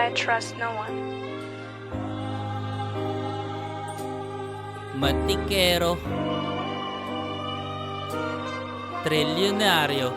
I trust no one. Matikero, trilyonaryo.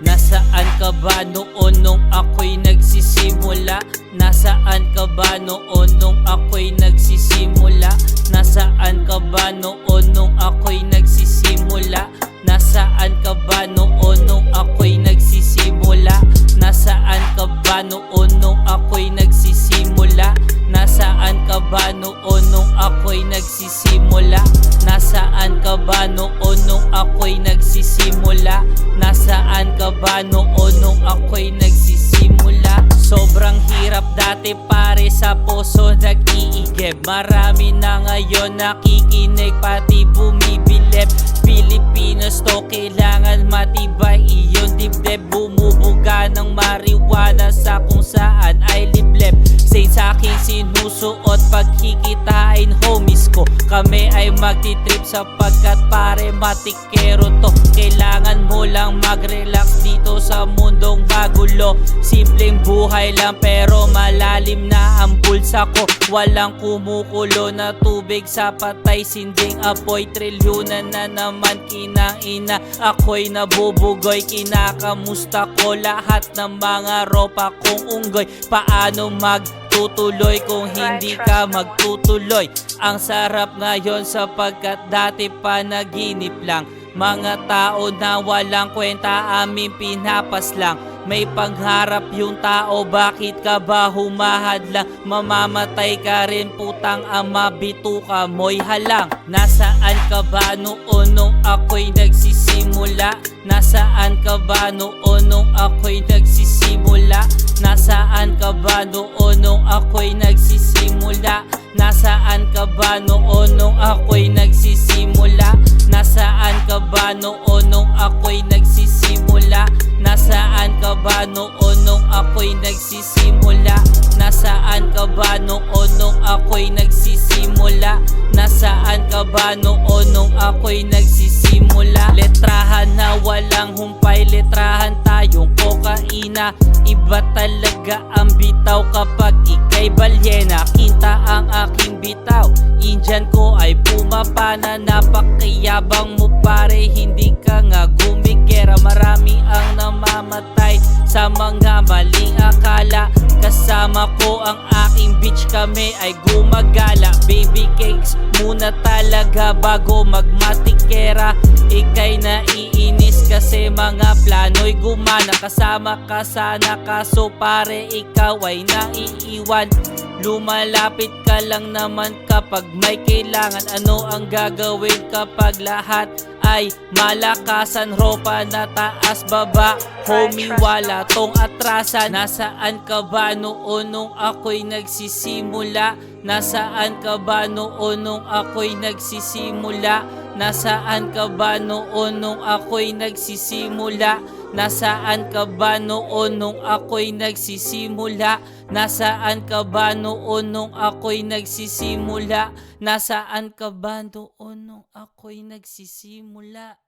Nasaan ka ba noon nung ako'y nagsisimula? Nasaan ka ba noon nung ako'y nagsisimula? Nasaan ka ba noon nung ako'y nagsisimula? Nasaan ka ba noon nung ako'y nagsisimula? Nasaan ka ba noon nung ako'y nagsisimula? Nasaan ka ba noon nung ako'y nagsisimula? Nasaan ka ba noon nung ako'y nagsisimula? Nasaan ka ba noon nung ako'y nagsisimula? Sobrang hirap dati pare, sa puso nag-iigib. Marami na ngayon nakikinig, pati bumibilib. Pilipinas to, kailangan matibay iyong dibdib. Bumubuga ng marijuana sa kung saan ay liblib. Saint sa aking sinusuot, pagkikitain homies ko. Kami ay magtitrip sapagkat pare matikero to. Kailangan mo lang mag-relax dito sa mundong magulo. Simpleng buhay lang pero malalim na ang bulsa ko. Walang kumukulo na tubig sa patay sinding apoy. Trilyunan na naman kinaina, ako'y nabubugoy. Kinakamusta ko lahat ng mga ropa kong unggoy. Paano magtutuloy kung hindi ka magtutuloy? Ang sarap ngayon sapagkat dati pa naginip lang. Mga tao na walang kwenta aming pinapas lang. May pangharap yung tao, bakit ka ba humahadlang? Mamamatay ka rin putang ama, bituka mo'y halang. Nasaan ka ba noon nung ako'y nagsisimula? Nasaan ka ba noon nung ako'y nagsisimula? Nasaan ka ba noon nung ako'y nagsisimula? Nasaan ka ba noon nung ako'y nagsisimula? Nasaan ka ba noon nung ako'y nagsisimula? Nasaan ka ba noon nung ako'y nagsisimula? Nasaan ka ba noon nung ako'y nagsisimula? Nasaan ka ba noon nung ako'y nagsisimula? Letrahan na walang humpay, letrahan tayong kokaina. Iba talaga ang bitaw kapag ika'y balyena. Kinta ang aking bitaw, Indian ko ay pumapana. Napakayabang mo pare, hindi ka nga gumigera. Marami ang namamatay sa mga maling akala. Kasama ko ang aking bitch, kami ay gumagala. Baby cakes muna talaga bago magmatikera. Ika'y naiinis kasi mga plano'y gumana. Kasama ka sana kaso pare ikaw ay naiiwan. Lumalapit ka lang naman kapag may kailangan. Ano ang gagawin kapag lahat ay malakasan? Ropa na taas baba, homie wala tong atrasan. Nasaan ka ba noon nung ako'y nagsisimula? Nasaan ka ba noon nung ako'y nagsisimula? Nasaan ka ba noon nung ako'y nagsisimula? Nasaan ka ba noon nung ako'y nagsisimula? Nasaan ka ba noon nung ako'y nagsisimula? Nasaan ka ba noon nung ako'y nagsisimula?